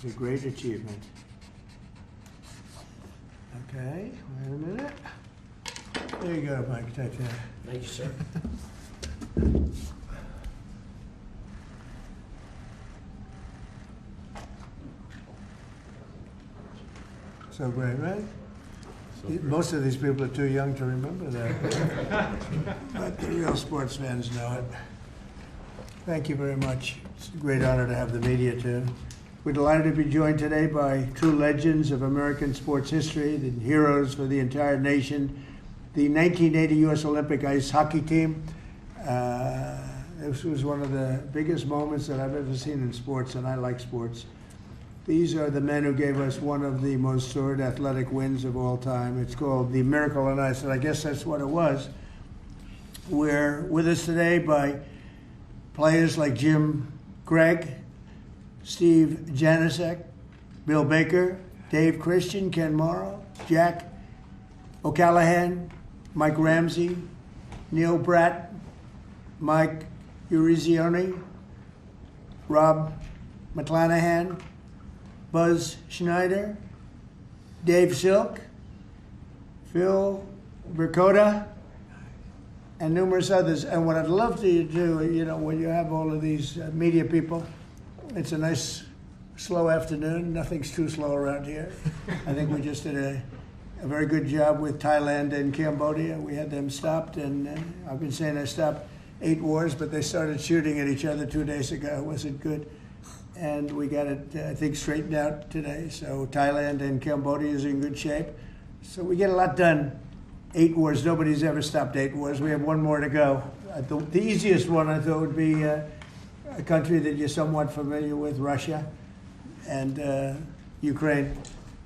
a great achievement. Okay, wait a minute. There you go, Mike, take that. Thank you, sir. So great, right? Most of these people are too young to remember that. But the real sports fans know it. Thank you very much. It's a great honor to have the media too. We're delighted to be joined today by true legends of American sports history, the heroes for the entire nation, the 1980 U.S. Olympic ice hockey team. This was one of the biggest moments that I've ever seen in sports, and I like sports. These are the men who gave us one of the most storied athletic wins of all time. It's called the Miracle on Ice, and I guess that's what it was. We're with us today by players like Jim Craig, Steve Janicek, Bill Baker, Dave Christian, Ken Morrow, Jack O'Callahan, Mike Ramsey, Neil Bratt, Mike Urizioni, Rob McClanahan, Buzz Schneider, Dave Silk, Phil Bercoda, and numerous others. And what I'd love to do, when you have all of these media people, it's a nice, slow afternoon. Nothing's too slow around here. I think we just did a very good job with Thailand and Cambodia. We had them stopped, and I've been saying I stopped 8 wars, but they started shooting at each other 2 days ago. It wasn't good. And we got it, I think, straightened out today. So Thailand and Cambodia is in good shape. So we get a lot done. 8 wars, nobody's ever stopped 8 wars. We have 1 more to go. The easiest one, I thought, would be a country that you're somewhat familiar with, Russia and Ukraine.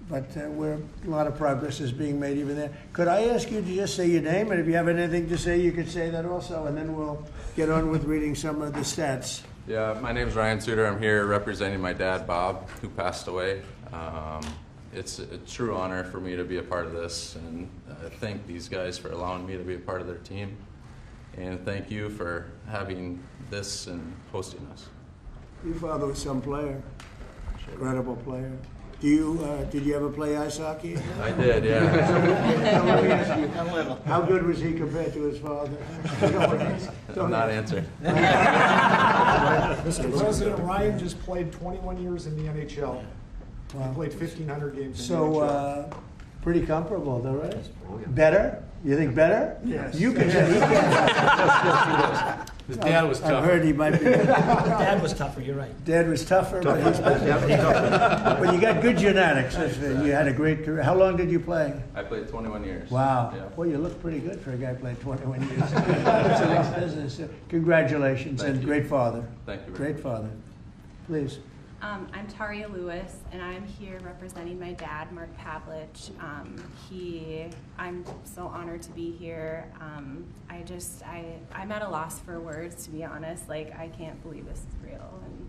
But a lot of progress is being made even there. Could I ask you to just say your name? And if you have anything to say, you could say that also. And then we'll get on with reading some of the stats. Yeah, my name is Ryan Suter. I'm here representing my dad, Bob, who passed away. It's a true honor for me to be a part of this, and I thank these guys for allowing me to be a part of their team. And thank you for having this and hosting us. Your father was some player, incredible player. Did you ever play ice hockey? I did, yeah. How good was he compared to his father? I'm not answering. Mr. President, Ryan just played 21 years in the NHL. Wow. He played 1,500 games in the So, NHL. pretty comparable though, right? Better? You think better? Yes. You can say he can. His dad was tougher. I've heard he might be. Dad was tougher, you're right. Dad was tougher, but he's But you got good genetics. You had a great career. How long did you play? I played 21 years. Wow. Yeah. Well, you look pretty good for a guy playing 21 years. It's a rough business. Congratulations, Thank and you. great father. Thank you very Great much. father. Please. I'm Taria Lewis, and I'm here representing my dad, Mark Pavlich. I'm so honored to be here. I'm at a loss for words, to be honest. Like, I can't believe this is real. And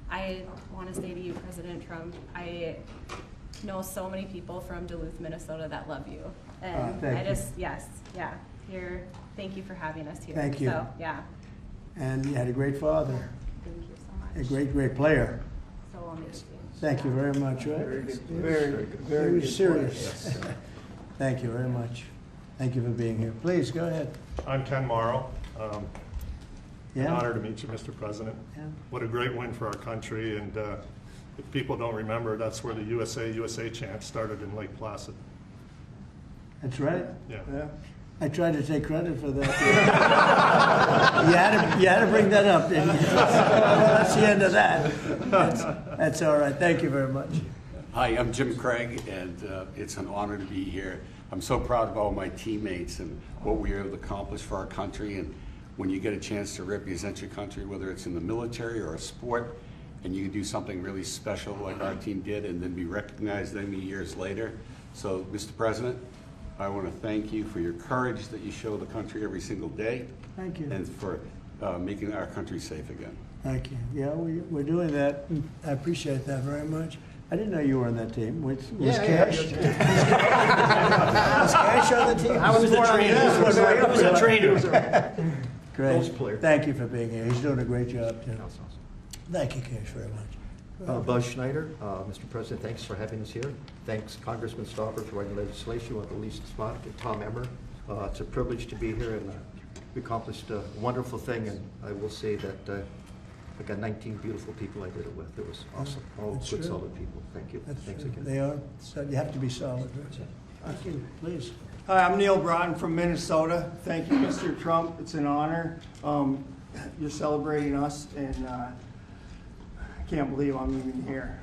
I want to say to you, President Trump, I know so many people from Duluth, Minnesota that love you. And thank you. Here, thank you for having us here. Thank you. So, yeah, And you had a great father, thank you so much. a great player. So amazing. Thank you very much, right? Very serious. Thank you very much. Thank you for being here. Please, go ahead. I'm Ken Morrow. An Yeah? honor to meet you, Mr. President. Yeah. What a great win for our country, and if people don't remember, that's where the USA chant started in Lake Placid. That's right. Yeah. I tried to take credit for that. you had to bring that up, didn't you? That's the end of that. That's all right. Thank you very much. Hi, I'm Jim Craig, and it's an honor to be here. I'm so proud of all my teammates and what we were able to accomplish for our country. And when you get a chance to represent your country, whether it's in the military or a sport, and you can do something really special like our team did and then be recognized many years later. So, Mr. President, I want to thank you for your courage that you show the country every single day. Thank you. And for making our country safe again. Thank you. Yeah, we're doing that. I appreciate that very much. I didn't know you were on that team. Was Cash? Was Cash on the team? I was the trainer. I was a trainer. Great. Thank you for being here. He's doing a great job, too. Thank you, Cash, very much. Buzz Schneider. Mr. President, thanks for having us here. Thanks Congressman Stauber for writing legislation with the least spot, and Tom Emmer. It's a privilege to be here, and we accomplished a wonderful thing, and I will say that I got 19 beautiful people I did it with. It was awesome. All That's good, true. solid people. Thank you. Thanks again. They are, so you have to be solid. Thank you, please. Hi, I'm Neil Broughton from Minnesota. Thank you, Mr. Trump. It's an honor. You're celebrating us, and I can't believe I'm even here.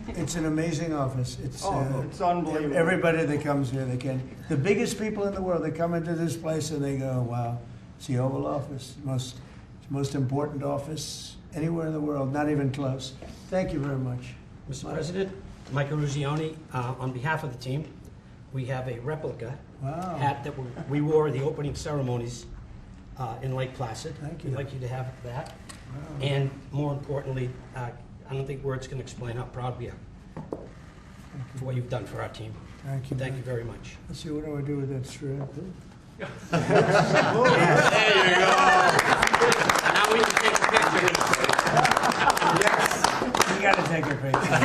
It's an amazing office. It's unbelievable. Everybody that comes here, they can. The biggest people in the world, they come into this place and they go, wow, it's the Oval Office, most important office anywhere in the world, not even close. Thank you very much. Mr. President, Michael Ruzioni, on behalf of the team, we have a replica Wow. hat that we wore at the opening ceremonies in Lake Placid. Thank you. We'd like you to have that. And more importantly, I don't think words can explain how proud we are for what you've done for our team. Thank you. Thank you very much. Let's see, what do I do with that strap? Now we can take a picture. You gotta take a picture.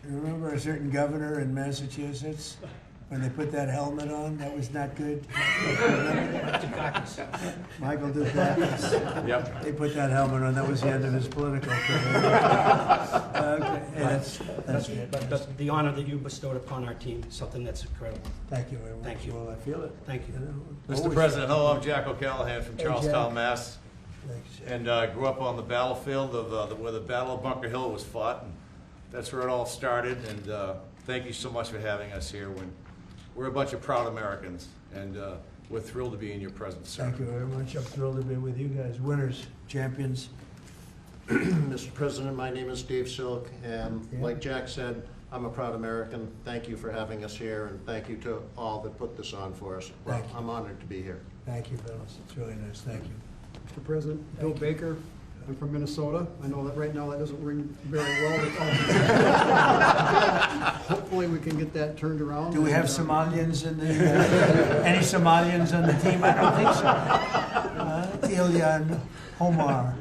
You remember a certain governor in Massachusetts? When they put that helmet on, that was not good. Michael Dukakis. Yep. They put that helmet on, that was the end of his political career. Okay, hey, that's good. But the honor that you bestowed upon our team is something that's incredible. Thank you very much. Thank you. Well, I feel it. Thank you. Mr. President, hello, I'm Jack O'Callahan from Hey, Charlestown, Jack. Mass. Thanks, Jack. And grew up on the battlefield of where the Battle of Bunker Hill was fought. And that's where it all started. And thank you so much for having us here. We're a bunch of proud Americans, and we're thrilled to be in your presence, sir. Thank you very much. I'm thrilled to be with you guys. Winners, champions. Mr. President, my name is Dave Silk, and Yeah. like Jack said, I'm a proud American. Thank you for having us here, and thank you to all that put this on for us. Well, Thank you. I'm honored to be here. Thank you, fellas. It's really nice. Thank you. Mr. President, Bill Baker, I'm from Minnesota. I know that right now that doesn't ring very well. Hopefully we can get that turned around. Do we have Somalians in the, any Somalians on the team? I don't think so. Ilyan Omar.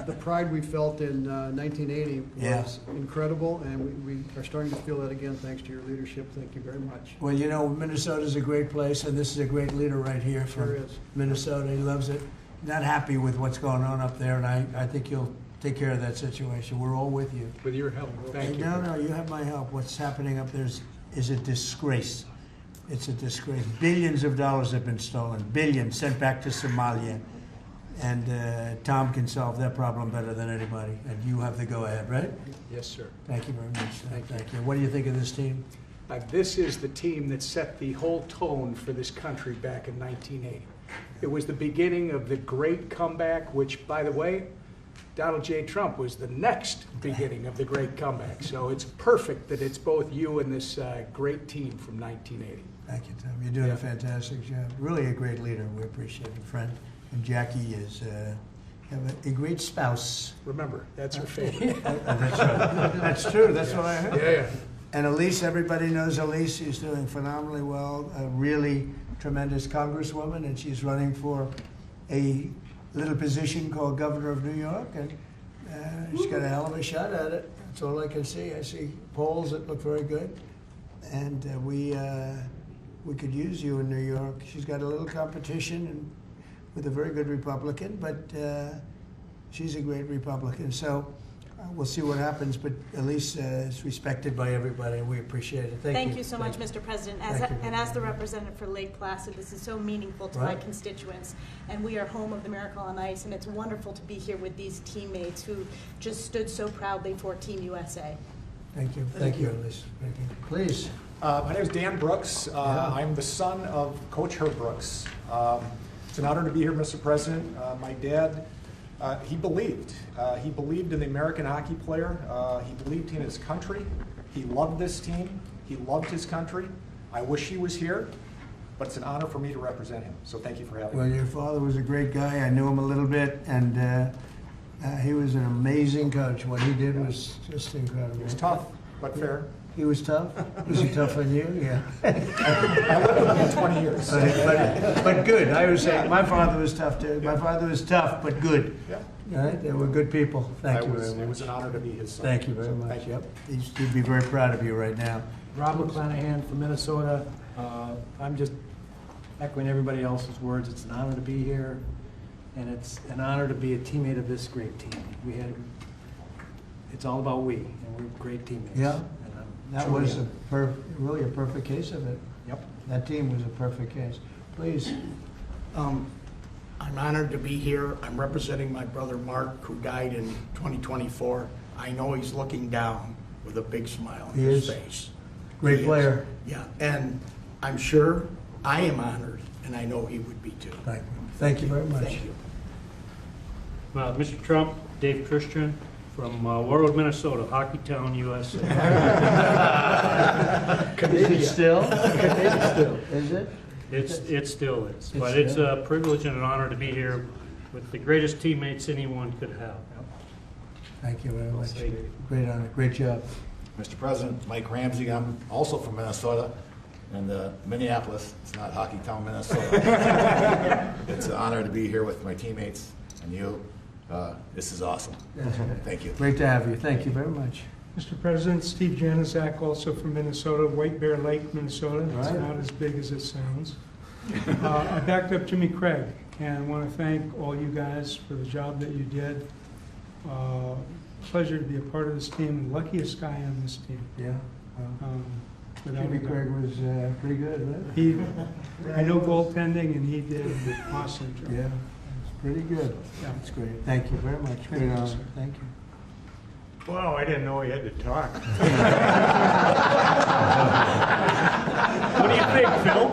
The pride we felt in 1980 was Yeah. incredible, and we are starting to feel that again thanks to your leadership. Thank you very much. Well, you know, Minnesota's a great place, and this is a great leader right here from Sure is. Minnesota. He loves it. Not happy with what's going on up there, and I think you'll take care of that situation. We're all with you. With your help, thank you. No, you have my help. What's happening up there is a disgrace. It's a disgrace. Billions of dollars have been stolen. Billions sent back to Somalia. And Tom can solve that problem better than anybody. And you have the go-ahead, right? Yes, sir. Thank you very much. Thank you. What do you think of this team? This is the team that set the whole tone for this country back in 1980. It was the beginning of the great comeback, which, by the way, Donald J. Trump was the next beginning of the great comeback. So it's perfect that it's both you and this great team from 1980. Thank you, Tom. You're doing a fantastic job. Really a great leader. We appreciate it, friend. And Jackie is have a great spouse. Remember, that's her favorite. That's right. That's true. That's what I heard. Yeah. And Elise, everybody knows Elise. She's doing phenomenally well. A really tremendous congresswoman, and she's running for a little position called governor of New York, and she's got a hell of a shot at it. That's all I can see. I see polls that look very good, and we could use you in New York. She's got a little competition and with a very good Republican, but she's a great Republican. So we'll see what happens, but Elise is respected by everybody, and we appreciate it. Thank you so much, Mr. President. As Thank you. and as the representative for Lake Placid, this is so meaningful to my Right. constituents, and we are home of the Miracle on Ice, and it's wonderful to be here with these teammates who just stood so proudly for Team USA. Thank you. Thank you, Elise. Thank you. Please. My name is Dan Brooks. I'm the son of Coach Herb Brooks. It's an honor to be here, Mr. President. My dad, he believed. He believed in the American hockey player. He believed in his country. He loved this team. He loved his country. I wish he was here, but it's an honor for me to represent him. So thank you for having Well, me. your father was a great guy. I knew him a little bit, and he was an amazing coach. What he did was just incredible. It was tough, but fair. He was tough? Was he tough on you? Yeah. I lived with him for 20 years. But good. I was saying, my father was tough too. My father was tough, but good. Yeah. All right, they were good people. Thank you very It much. was an honor to be his son. Thank you very So, much. thank you. Yep. He'd be very proud of you right now. Rob McClanahan from Minnesota. I'm just echoing everybody else's words. It's an honor to be here, and it's an honor to be a teammate of this great team. It's all about we, and we're great teammates. Yeah. And I'm That truly was really a perfect case of it. Yep. That team was a perfect case. Please. I'm honored to be here. I'm representing my brother Mark, who died in 2024. I know he's looking down with a big smile on He his is. face. Great He is. player. Yeah, and I'm sure I am honored, and I know he would be too. Thank you. Thank you very much. Thank you. Mr. Trump, Dave Christian from Warwood, Minnesota, Hockeytown, USA. Is it still? Is it? It still is, It's but it's still- a privilege and an honor to be here with the greatest teammates anyone could have. Thank you very much. Great honor. Great job. Mr. President, Mike Ramsey, I'm also from Minnesota, and Minneapolis. It's not Hockeytown, Minnesota. It's an honor to be here with my teammates and you. This is awesome. Thank you. Great to have you. Thank you very much. Mr. President, Steve Janaszak, also from Minnesota, White Bear Lake, Minnesota. It's Right. not as big as it sounds. I backed up Jimmy Craig, and I want to thank all you guys for the job that you did. Pleasure to be a part of this team, luckiest guy on this team. Yeah. Without Jimmy a doubt. Craig was pretty good, right? He, I know goaltending, and he did an awesome job. Yeah, it's pretty good. Yeah. That's great. Thank you very much. Great honor. Thank you. Wow, I didn't know he had to talk. What do you think, Phil?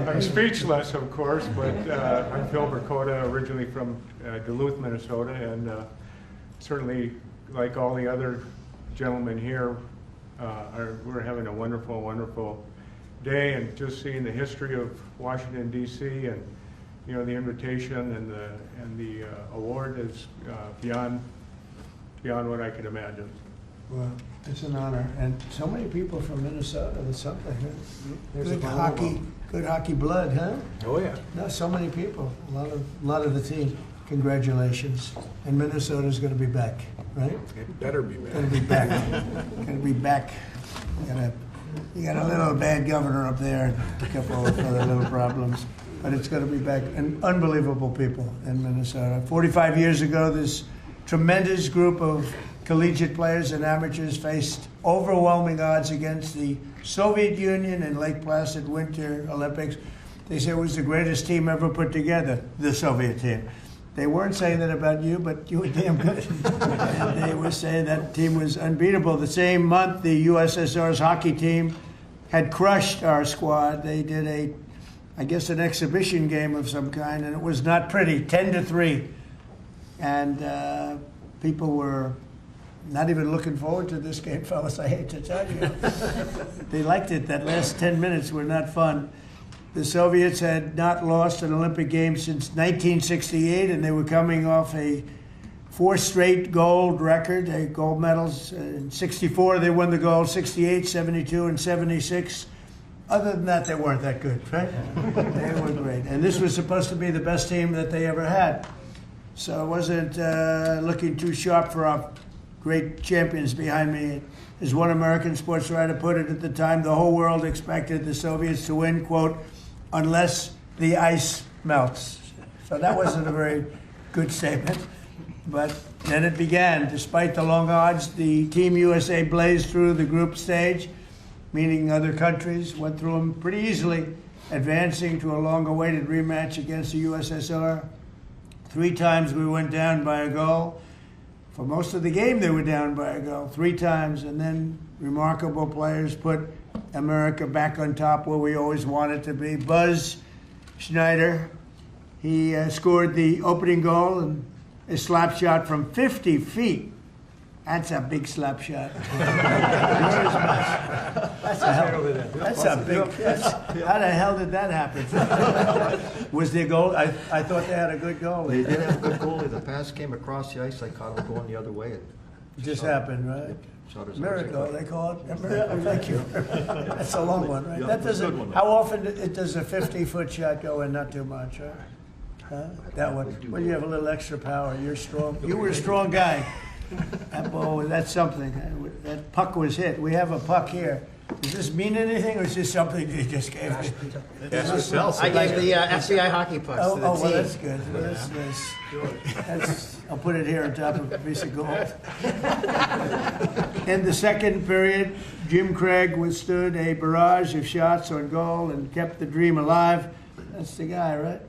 I'm speechless, of course, but I'm Phil Bercoda, originally from Duluth, Minnesota, and certainly, like all the other gentlemen here, we're having a wonderful, wonderful day, and just seeing the history of Washington, D.C., and the invitation and the award is beyond what I could imagine. Well, it's an honor, and so many people from Minnesota. There's something. There's Good a hockey, good hockey blood, huh? Oh, yeah. No, so many people. A lot of the team. Congratulations. And Minnesota's going to be back, right? It better be back. Going to be back. Going to be back. You got a little bad governor up there, a couple of other little problems, but it's going to be back. And unbelievable people in Minnesota. 45 years ago, this tremendous group of collegiate players and amateurs faced overwhelming odds against the Soviet Union in Lake Placid Winter Olympics. They said it was the greatest team ever put together, the Soviet team. They weren't saying that about you, but you were damn good. And they were saying that team was unbeatable. The same month, the USSR's hockey team had crushed our squad. They did an exhibition game of some kind, and it was not pretty, 10-3. And people were not even looking forward to this game, fellas, I hate to tell you. They liked it. That last 10 minutes were not fun. The Soviets had not lost an Olympic game since 1968, and they were coming off a 4 straight gold record, gold medals. In 64, they won the gold, 68, 72, and 76. Other than that, they weren't that good, right? They were great. And this was supposed to be the best team that they ever had. So it wasn't looking too sharp for our great champions behind me. As one American sports writer put it at the time, the whole world expected the Soviets to win, quote, unless the ice melts. So that wasn't a very good statement. But then it began. Despite the long odds, the Team USA blazed through the group stage, meaning other countries went through them pretty easily, advancing to a long-awaited rematch against the USSR. 3 times we went down by a goal. For most of the game, they were down by a goal 3 times, and then remarkable players put America back on top where we always wanted to be. Buzz Schneider, he scored the opening goal and a slap shot from 50 feet. That's a big slap shot. How the hell did that happen? Was their goal? I thought they had a good goal. They did have a good goalie. The pass came across the ice. I caught him going the other way. It just happened, right? Miracle, they call it a miracle. Thank you. That's a long one, right? Yeah, That that's a good doesn't, one. how often does a 50-foot shot go in? Not too much, huh? Huh? That one. Well, you have a little extra power. You're strong. You were a strong guy. Oh, that's something. That puck was hit. We have a puck here. Does this mean anything, or is this something you just gave me? I gave the FBI hockey pucks Oh, to the oh, well, team. that's good. Well, that's nice. I'll put it here on top of a piece of gold. In the second period, Jim Craig withstood a barrage of shots on goal and kept the dream alive. That's the guy, right?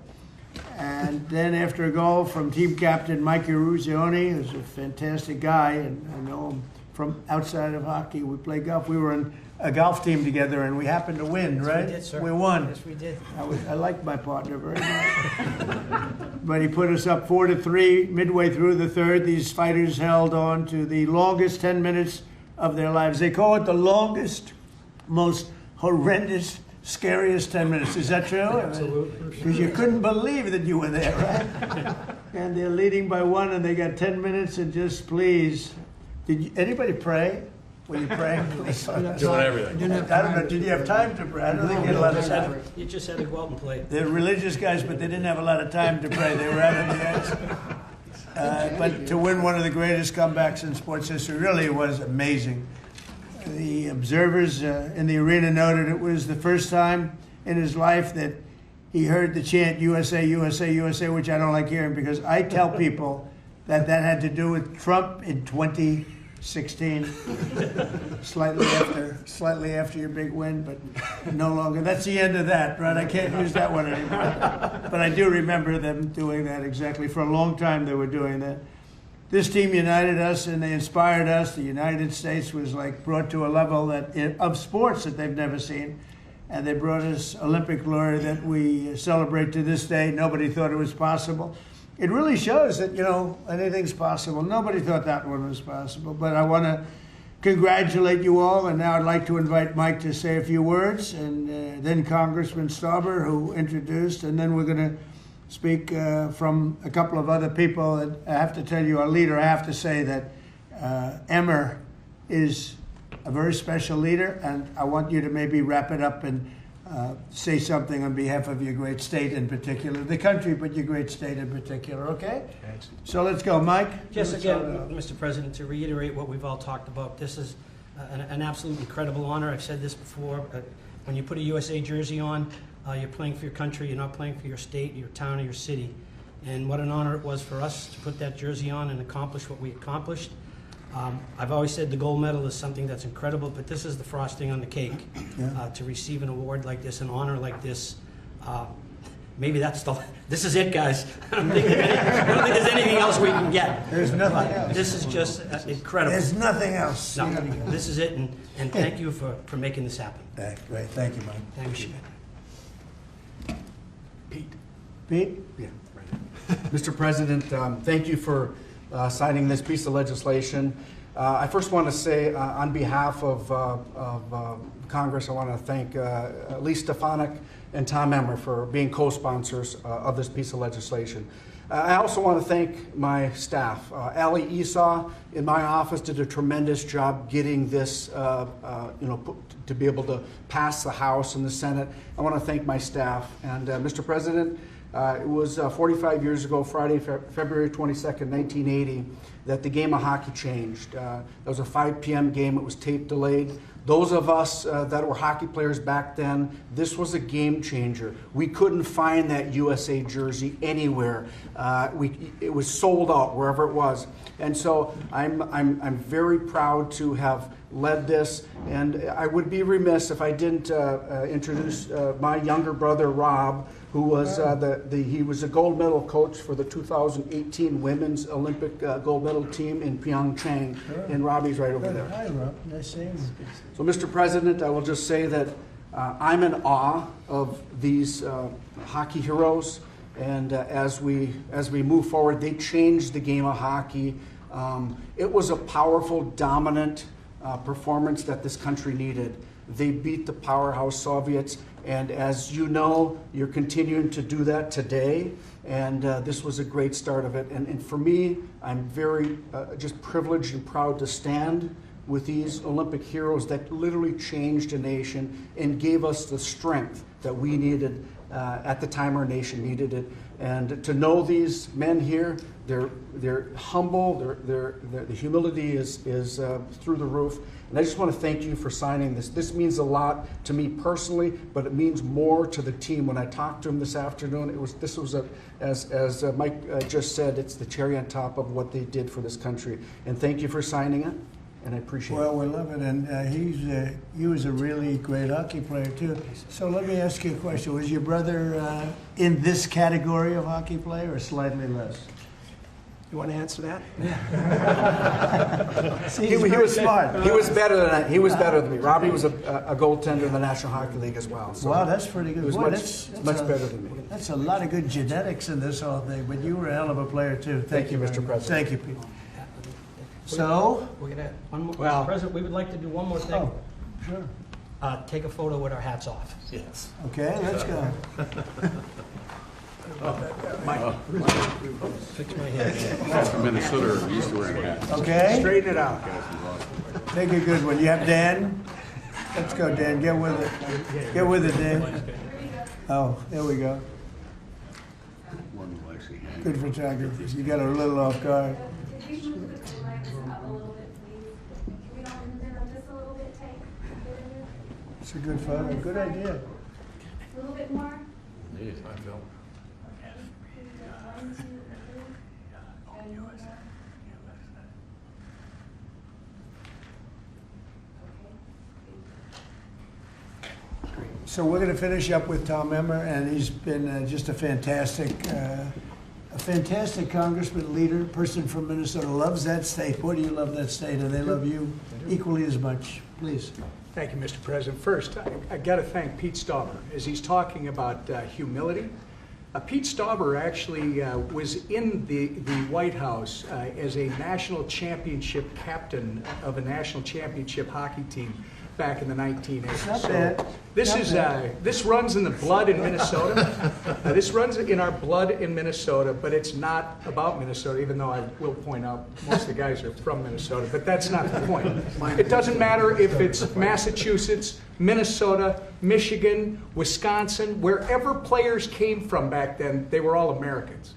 And then after a goal from team captain Mike Eruzione, who's a fantastic guy, and I know him from outside of hockey. We played golf. We were in a golf team together, and we happened to win, right? We did, sir. We won. Yes, we did. I liked my partner very much. But he put us up 4-3 midway through the third. These fighters held on to the longest 10 minutes of their lives. They call it the longest, most horrendous, scariest 10 minutes. Is that true? Absolutely. Because you couldn't believe that you were there, right? And they're leading by 1, and they got 10 minutes, and just please. Anybody pray? Were you praying? Doing everything. I don't know. Did you have time to pray? I don't think you had a lot of time. You just had to go out and play. They're religious guys, but they didn't have a lot of time to pray. They were out on the edge. But to win one of the greatest comebacks in sports history really was amazing. The observers in the arena noted it was the first time in his life that he heard the chant USA, USA, USA, which I don't like hearing because I tell people that had to do with Trump in 2016, slightly after your big win, but no longer. That's the end of that, right? I can't use that one anymore. But I do remember them doing that exactly. For a long time they were doing that. This team united us and they inspired us. The United States was like brought to a level of sports that they've never seen. And they brought us Olympic glory that we celebrate to this day. Nobody thought it was possible. It really shows that, anything's possible. Nobody thought that one was possible. But I want to congratulate you all, and now I'd like to invite Mike to say a few words, and then Congressman Stauber, who introduced, and then we're going to speak from a couple of other people. And I have to tell you, our leader, I have to say that Emmer is a very special leader, and I want you to maybe wrap it up and say something on behalf of your great state in particular, the country, but your great state in particular, okay? Thanks. So let's go, Mike. Just again, Mr. President, to reiterate what we've all talked about, this is an absolute incredible honor. I've said this before. When you put a USA jersey on, you're playing for your country. You're not playing for your state, your town, or your city. And what an honor it was for us to put that jersey on and accomplish what we accomplished. I've always said the gold medal is something that's incredible, but this is the frosting on the cake. To receive an award like this, an honor like this, maybe this is it, guys. I don't think there's anything else we can get. There's nothing else. This is just incredible. There's nothing else. No, this is it, and thank you for making this happen. Great, thank you, Mike. Thank you. Pete? Yeah, right. Mr. President, thank you for signing this piece of legislation. I first want to say on behalf of Congress, I want to thank Lee Stefanik and Tom Emmer for being co-sponsors of this piece of legislation. I also want to thank my staff. Ali Esau in my office did a tremendous job getting this, to be able to pass the House and the Senate. I want to thank my staff. And Mr. President, it was 45 years ago, Friday, February 22nd, 1980, that the game of hockey changed. It was a 5 p.m. game. It was tape delayed. Those of us that were hockey players back then, this was a game changer. We couldn't find that USA jersey anywhere. It was sold out wherever it was. And so I'm very proud to have led this, and I would be remiss if I didn't introduce my younger brother, Rob, who was he was a gold medal coach for the 2018 Women's Olympic gold medal team in Pyeongchang. Sure. And Robbie's right over there. Hi, Rob. Nice seeing you. So, Mr. President, I will just say that I'm in awe of these hockey heroes, and as we move forward, they changed the game of hockey. It was a powerful, dominant performance that this country needed. They beat the powerhouse Soviets, and as you know, you're continuing to do that today, and this was a great start of it. And for me, I'm very just privileged and proud to stand with these Olympic heroes that literally changed a nation and gave us the strength that we needed at the time our nation needed it. And to know these men here, they're humble, the humility is through the roof. And I just want to thank you for signing this. This means a lot to me personally, but it means more to the team. When I talked to them this afternoon, this was as Mike just said, it's the cherry on top of what they did for this country. And thank you for signing it, and I appreciate it. Well, we love it, and he was a really great hockey player too. So let me ask you a question: was your brother in this category of hockey player, or slightly less? You want to answer that? See, he was smart. He was better than I. He was better than me. Robbie was a goaltender in the National Hockey League as well. So wow, that's pretty good. He was Boy, much better than me. That's a lot of good genetics in this whole thing. But you were a hell of a player too. Thank you, Mr. very much. President. Thank you, Pete. So We're gonna, one more, Well- Mr. President, we would like to do one more thing. Oh, sure. Take a photo with our hats off. Yes. Okay, let's go. Fix my hair. That's from Minnesota, we used to wear hats. Okay, Straighten it out. take a good one. You have Dan? Let's go, Dan. Get with it. Get with it, Dan. Oh, there we go. One will actually hang. Good photographers. You got a little off guard. Could we move the lights up a little bit, please? Can we all in the middle, just a little bit tight? It's a good photo. Good idea. A little bit more? Yes, I feel. One, two, three. And one more. So we're going to finish up with Tom Emmer, and he's been just a fantastic congressman, leader, person from Minnesota. Loves that state. Boy, do you love that state, and they love you equally as much. Please. Thank you, Mr. President. First, I got to thank Pete Stauber as he's talking about humility. Pete Stauber actually was in the White House as a national championship captain of a national championship hockey team back in the 1980s. Not bad. This runs in the blood in Minnesota. This runs in our blood in Minnesota, but it's not about Minnesota, even though I will point out most of the guys are from Minnesota, but that's not the point. It doesn't matter if it's Massachusetts, Minnesota, Michigan, Wisconsin, wherever players came from back then, they were all Americans.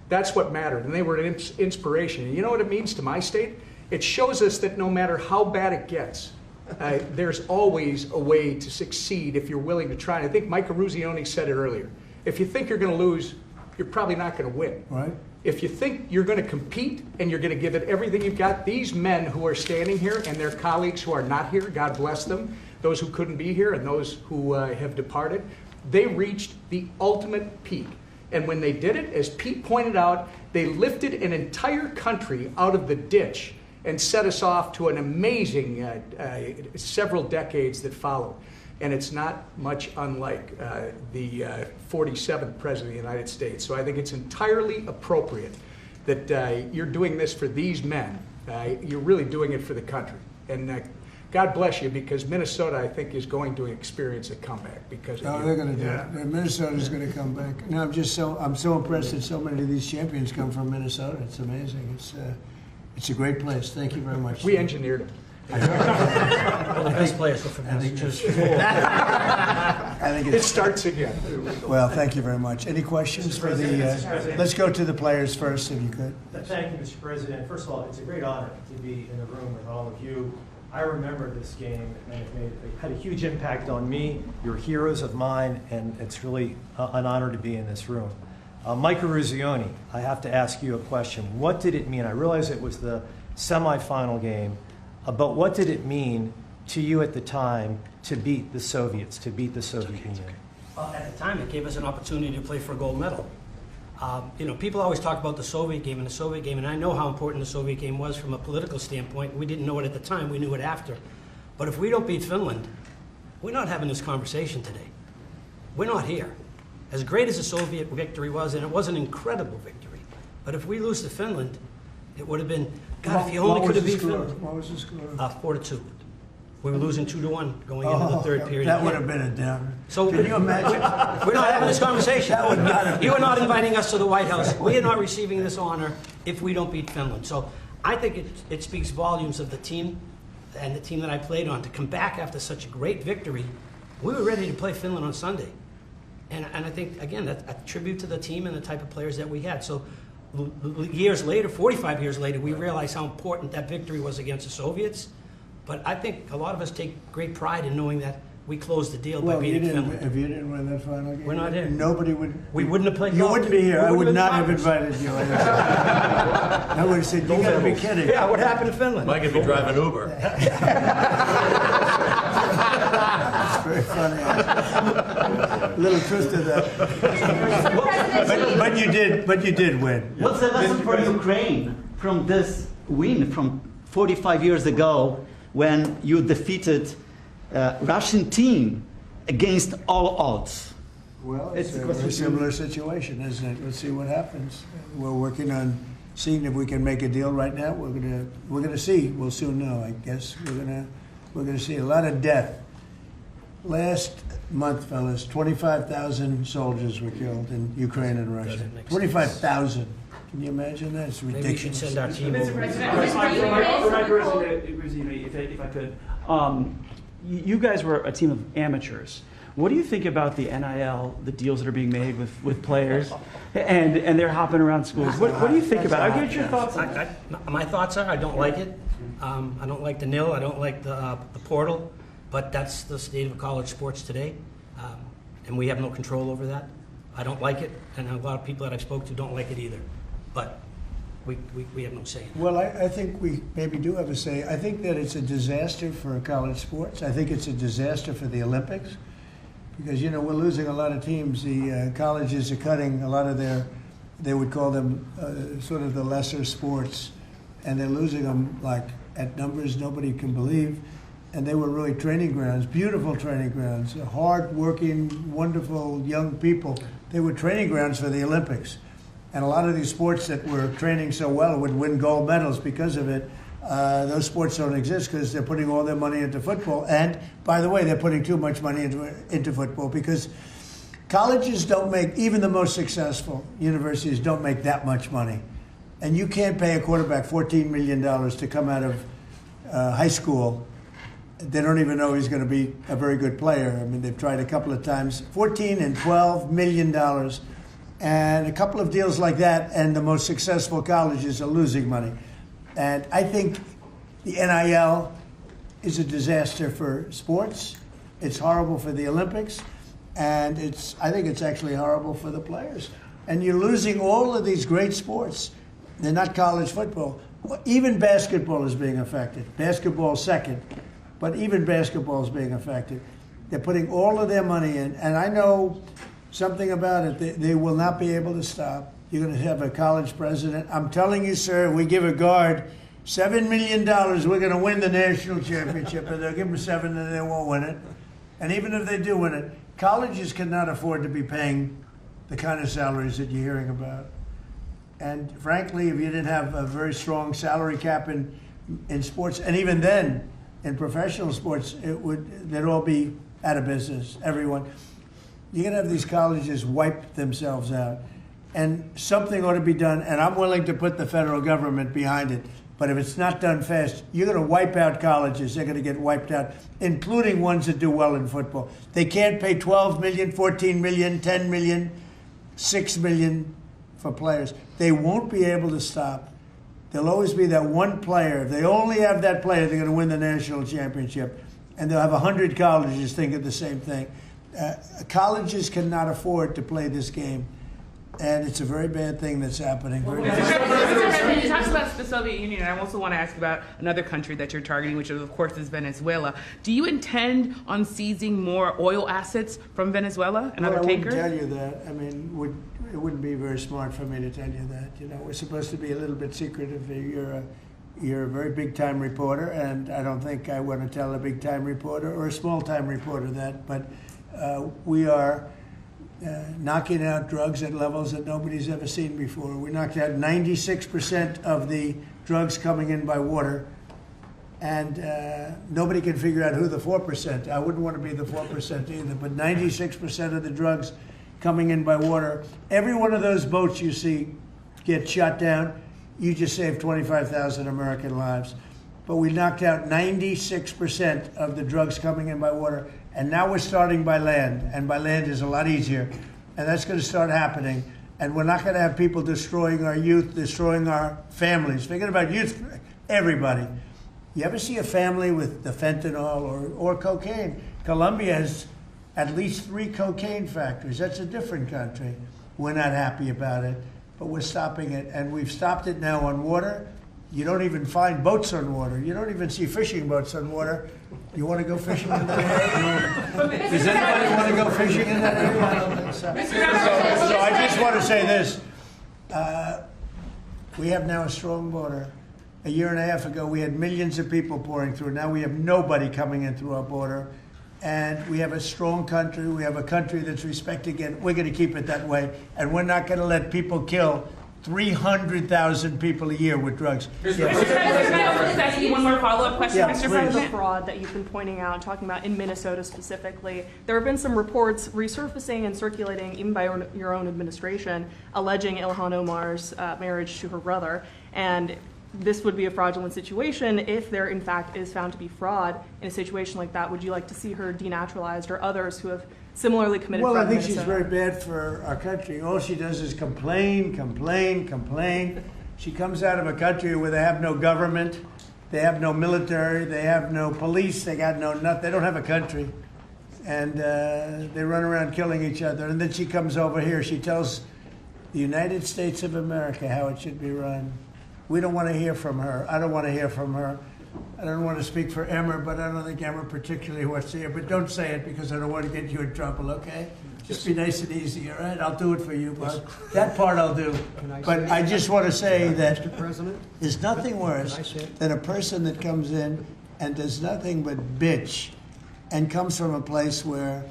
That's what mattered, and they were an inspiration. And you know what it means to my state? It shows us that no matter how bad it gets, there's always a way to succeed if you're willing to try. And I think Mike Eruzione said it earlier. If you think you're going to lose, you're probably not going to win. Right. If you think you're going to compete and you're going to give it everything you've got, these men who are standing here and their colleagues who are not here, God bless them, those who couldn't be here and those who have departed, they reached the ultimate peak. And when they did it, as Pete pointed out, they lifted an entire country out of the ditch and set us off to an amazing several decades that followed. And it's not much unlike the 47th President of the United States. So I think it's entirely appropriate that you're doing this for these men. You're really doing it for the country. And God bless you, because Minnesota, I think, is going to experience a comeback because of you. They're going to do it. Minnesota's going to come back. No, I'm so impressed that so many of these champions come from Minnesota. It's amazing. It's a great place. Thank you very much. We engineered it. Well, the best players are from Massachusetts. I think It starts again. Well, thank you very much. Any questions for the, let's go to the players first, if you could. Thank you, Mr. President. First of all, it's a great honor to be in the room with all of you. I remember this game, and it had a huge impact on me. You're heroes of mine, and it's really an honor to be in this room. Mike Eruzione, I have to ask you a question. What did it mean? I realize it was the semifinal game, but what did it mean to you at the time to beat the Soviets, to beat the Soviet Union? Well, at the time, it gave us an opportunity to play for a gold medal. People always talk about the Soviet game, and I know how important the Soviet game was from a political standpoint. We didn't know it at the time, we knew it after. But if we don't beat Finland, we're not having this conversation today. We're not here. As great as the Soviet victory was, and it was an incredible victory, but if we lose to Finland, it would have been, God, if you only could have beat Finland. What was the score? 4-2. We were losing 2-1 going into the third period. That would have been a downer. So Can you imagine? We're not having this conversation. That would not have been. You are not inviting us to the White House. We are not receiving this honor if we don't beat Finland. So I think it speaks volumes of the team and the team that I played on, to come back after such a great victory, we were ready to play Finland on Sunday. And I think, again, that's a tribute to the team and the type of players that we had. So years later, 45 years later, we realized how important that victory was against the Soviets. But I think a lot of us take great pride in knowing that we closed the deal by beating Finland. If you didn't win that final game, We're not here. Nobody would. We wouldn't have played You golf. wouldn't be here. We I would wouldn't not have have been invited you. I would have said, you got to be kidding. Yeah, what happened to Finland? Mike could be driving Uber. It's very funny. A little truth to that. But you did win. What's the lesson for Ukraine from this win from 45 years ago when you defeated Russian team against all odds? Well, it's a very similar situation, isn't it? Let's see what happens. We're working on seeing if we can make a deal right now. We're gonna see. We'll soon know, I guess. We're gonna see a lot of death. Last month, fellas, 25,000 soldiers were killed in Ukraine and Russia. 25,000. Can you imagine that? It's ridiculous. Maybe we should send our team over. For my resume, if I could, you guys were a team of amateurs. What do you think about the NIL, the deals that are being made with players, and they're hopping around schools? What do you think about it? I'll get your thoughts on it. My thoughts are, I don't like it. I don't like the nil. I don't like the portal. But that's the state of college sports today, and we have no control over that. I don't like it, and a lot of people that I've spoke to don't like it either. But we have no say in it. Well, I think we maybe do have a say. I think that it's a disaster for college sports. I think it's a disaster for the Olympics because, you know, we're losing a lot of teams. The colleges are cutting a lot of they would call them sort of the lesser sports, and they're losing them like at numbers nobody can believe. And they were really training grounds, beautiful training grounds, hard-working, wonderful young people. They were training grounds for the Olympics. And a lot of these sports that were training so well would win gold medals because of it. Those sports don't exist because they're putting all their money into football. And, by the way, they're putting too much money into football because colleges don't make, even the most successful universities don't make that much money. And you can't pay a quarterback $14 million to come out of high school. They don't even know he's going to be a very good player. I mean, they've tried a couple of times. $14 and $12 million. And a couple of deals like that, and the most successful colleges are losing money. And I think the NIL is a disaster for sports. It's horrible for the Olympics. And I think it's actually horrible for the players. And you're losing all of these great sports. They're not college football. Even basketball is being affected. Basketball second. But even basketball is being affected. They're putting all of their money in, and I know something about it. They will not be able to stop. You're going to have a college president. I'm telling you, sir, we give a guard $7 million, we're going to win the national championship, and they'll give them $7 and they won't win it. And even if they do win it, colleges cannot afford to be paying the kind of salaries that you're hearing about. And frankly, if you didn't have a very strong salary cap in sports, and even then, in professional sports, they'd all be out of business, everyone. You're going to have these colleges wipe themselves out. And something ought to be done, and I'm willing to put the federal government behind it. But if it's not done fast, you're going to wipe out colleges. They're going to get wiped out, including ones that do well in football. They can't pay $12 million, $14 million, $10 million, $6 million for players. They won't be able to stop. There'll always be that one player. If they only have that player, they're going to win the national championship. And they'll have 100 colleges thinking the same thing. Colleges cannot afford to play this game. And it's a very bad thing that's happening. Mr. President, you talked about the Soviet Union, and I also want to ask about another country that you're targeting, which of course is Venezuela. Do you intend on seizing more oil assets from Venezuela and other takers? I wouldn't tell you that. I mean, it wouldn't be very smart for me to tell you that. You know, we're supposed to be a little bit secretive. You're a very big-time reporter, and I don't think I want to tell a big-time reporter or a small-time reporter that. But we are knocking out drugs at levels that nobody's ever seen before. We knocked out 96% of the drugs coming in by water, and nobody can figure out who the 4%. I wouldn't want to be the 4% either, but 96% of the drugs coming in by water. Every one of those boats you see get shot down, you just saved 25,000 American lives. but we knocked out 96% of the drugs coming in by water. And now we're starting by land, and by land is a lot easier. And that's going to start happening. And we're not going to have people destroying our youth, destroying our families. Forget about youth, everybody. You ever see a family with the fentanyl or cocaine? Colombia has at least 3 cocaine factories. That's a different country. We're not happy about it, but we're stopping it. And we've stopped it now on water. You don't even find boats on water. You don't even see fishing boats on water. You want to go fishing in that area? Does anybody want to go fishing in that area? I don't think so. So I just want to say this. We have now a strong border. A year and a half ago, we had millions of people pouring through. Now we have nobody coming in through our border. And we have a strong country. We have a country that's respected, and we're going to keep it that way. And we're not going to let people kill 300,000 people a year with drugs. Mr. President, one more follow-up question, Mr. President. The fraud that you've been pointing out, talking about in Minnesota specifically, there have been some reports resurfacing and circulating, even by your own administration, alleging Ilhan Omar's marriage to her brother. And this would be a fraudulent situation if there, in fact, is found to be fraud in a situation like that. Would you like to see her denaturalized or others who have similarly committed fraud? Well, I think she's very bad for our country. All she does is complain, complain, complain. She comes out of a country where they have no government, they have no military, they have no police, they got no nothing. They don't have a country. And they run around killing each other. And then she comes over here. She tells the United States of America how it should be run. We don't want to hear from her. I don't want to hear from her. I don't want to speak for Emmer, but I don't think Emmer particularly wants to hear. But don't say it because I don't want to get you in trouble, okay? Just be nice and easy, all right? I'll do it for you, but that part I'll do. But I just want to say that there's nothing worse than a person that comes in and does nothing but bitch and comes from a place where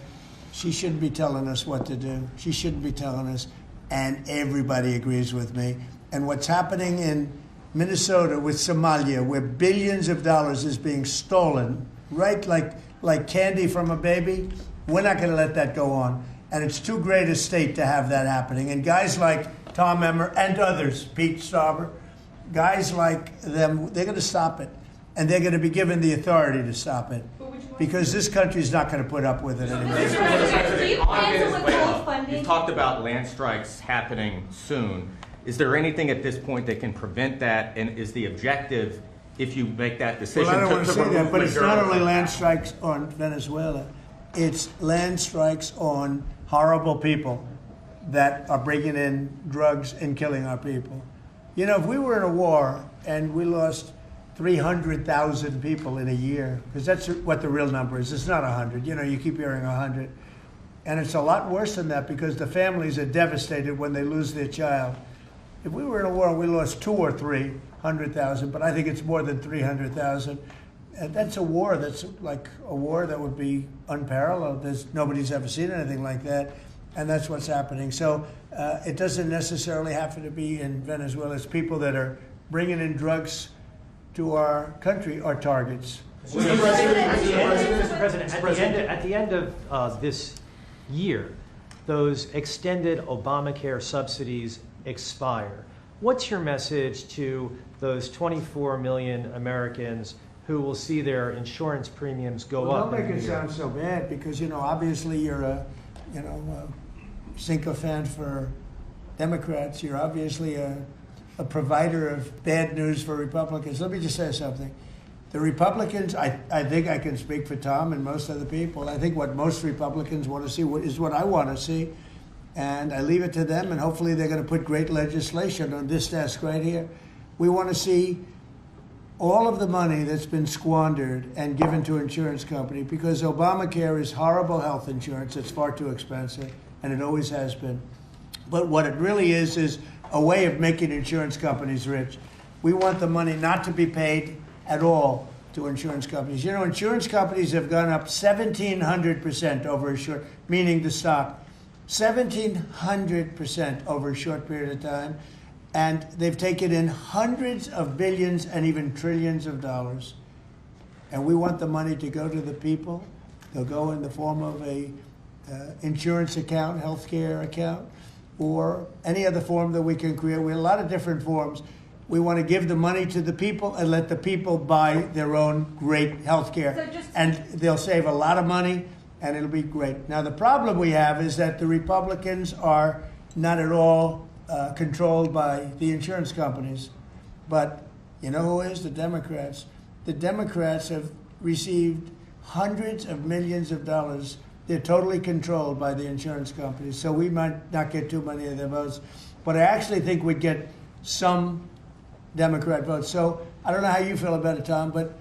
she shouldn't be telling us what to do. She shouldn't be telling us, and everybody agrees with me. And what's happening in Minnesota with Somalia, where billions of dollars is being stolen, right, like candy from a baby, we're not going to let that go on. And it's too great a state to have that happening. And guys like Tom Emmer and others, Pete Stauber, guys like them, they're going to stop it. And they're going to be given the authority to stop it. Because this country's not going to put up with it anymore. You talked about land strikes happening soon. Is there anything at this point that can prevent that? And is the objective, if you make that decision, well, I don't want to say that, but it's not only land strikes on Venezuela. It's land strikes on horrible people that are bringing in drugs and killing our people. You know, if we were in a war and we lost 300,000 people in a year, because that's what the real number is. It's not 100. You know, you keep hearing 100. And it's a lot worse than that because the families are devastated when they lose their child. If we were in a war and we lost 200,000 or 300,000, but I think it's more than 300,000, and that's a war that's like a war that would be unparalleled. Nobody's ever seen anything like that, and that's what's happening. So it doesn't necessarily have to be in Venezuela. It's people that are bringing in drugs to our country are targets. Mr. President, at the end of this year, those extended Obamacare subsidies expire. What's your message to those 24 million Americans who will see their insurance premiums go up? Don't make it sound so bad because, you know, obviously you're a sycophant for Democrats. You're obviously a provider of bad news for Republicans. Let me just say something. The Republicans, I think I can speak for Tom and most other people. I think what most Republicans want to see is what I want to see. And I leave it to them, and hopefully they're going to put great legislation on this desk right here. We want to see all of the money that's been squandered and given to insurance company because Obamacare is horrible health insurance. It's far too expensive, and it always has been. But what it really is a way of making insurance companies rich. We want the money not to be paid at all to insurance companies. You know, insurance companies have gone up 1,700% over a short, meaning the stock, 1,700% over a short period of time. And they've taken in hundreds of billions and even trillions of dollars. And we want the money to go to the people. They'll go in the form of a insurance account, healthcare account, or any other form that we can create. We have a lot of different forms. We want to give the money to the people and let the people buy their own great health care. And they'll save a lot of money, and it'll be great. Now, the problem we have is that the Republicans are not at all controlled by the insurance companies. But you know who is? The Democrats. The Democrats have received hundreds of millions of dollars. They're totally controlled by the insurance companies. So we might not get too many of their votes. But I actually think we'd get some Democrat votes. So I don't know how you feel about it, Tom, but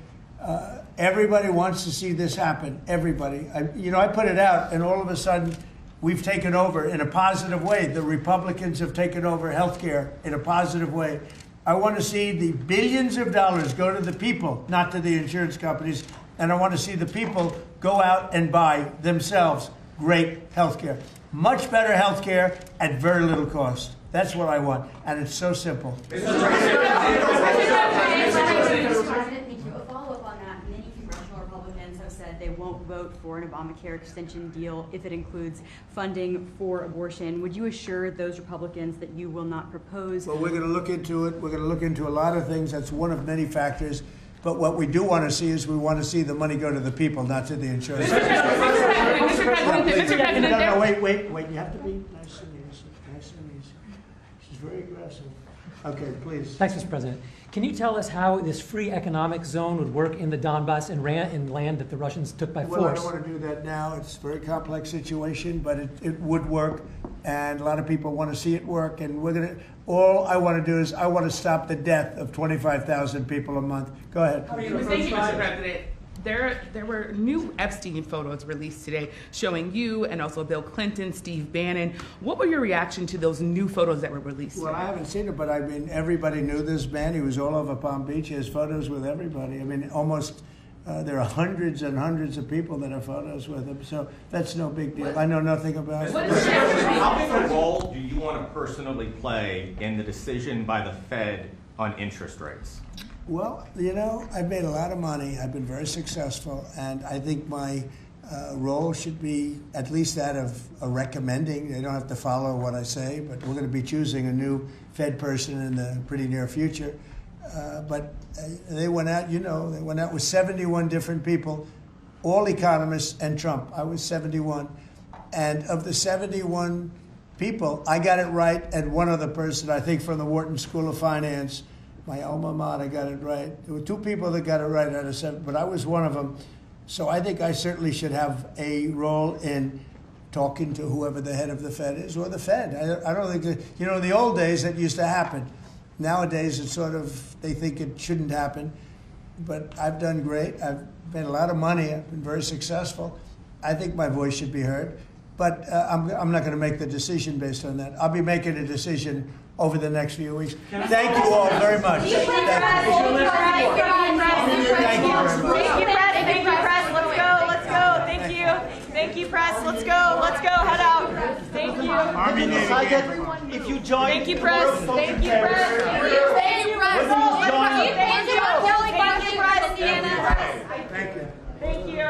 everybody wants to see this happen. Everybody. I put it out, and all of a sudden, we've taken over in a positive way. The Republicans have taken over health care in a positive way. I want to see the billions of dollars go to the people, not to the insurance companies. And I want to see the people go out and buy themselves great health care. Much better health care at very little cost. That's what I want. And it's so simple. Mr. President, thank you. A follow-up on that. Many congressional Republicans have said they won't vote for an Obamacare extension deal if it includes funding for abortion. Would you assure those Republicans that you will not propose? Well, we're going to look into it. We're going to look into a lot of things. That's one of many factors. But what we do want to see is we want to see the money go to the people, not to the insurance companies. No, wait. You have to be nice and easy. Nice and easy. She's very aggressive. Okay, please. Thanks, Mr. President. Can you tell us how this free economic zone would work in the Donbass and in land that the Russians took by force? Well, I don't want to do that now. It's a very complex situation, but it would work, and a lot of people want to see it work. And all I want to do is I want to stop the death of 25,000 people a month. Go ahead. Thank you, Mr. President. There were new Epstein photos released today showing you and also Bill Clinton, Steve Bannon. What were your reaction to those new photos that were released Well, today? I haven't seen it, but I mean, everybody knew this man. He was all over Palm Beach. He has photos with everybody. I mean, almost, there are hundreds and hundreds of people that have photos with him. So that's no big deal. I know nothing about it. How big a role do you want to personally play in the decision by the Fed on interest rates? Well, I've made a lot of money. I've been very successful, and I think my role should be at least that of a recommending. They don't have to follow what I say, but we're going to be choosing a new Fed person in the pretty near future. But they went out, they went out with 71 different people, all economists and Trump. I was 71. And of the 71 people, I got it right, and one other person, I think from the Wharton School of Finance, my alma mater, got it right. There were two people that got it right out of 7, but I was one of them. So I think I certainly should have a role in talking to whoever the head of the Fed is, or the Fed. I don't think that, in the old days that used to happen. Nowadays it's sort of, they think it shouldn't happen. But I've done great. I've made a lot of money. I've been very successful. I think my voice should be heard. But I'm not going to make the decision based on that. I'll be making a decision over the next few weeks. Thank you all very much. Thank you, Brett. Let's go. Thank you, press. Let's go. Head out. Thank you. If you join, Thank you, press. Thank you, press. Thank you, press. Thank you. Thank you.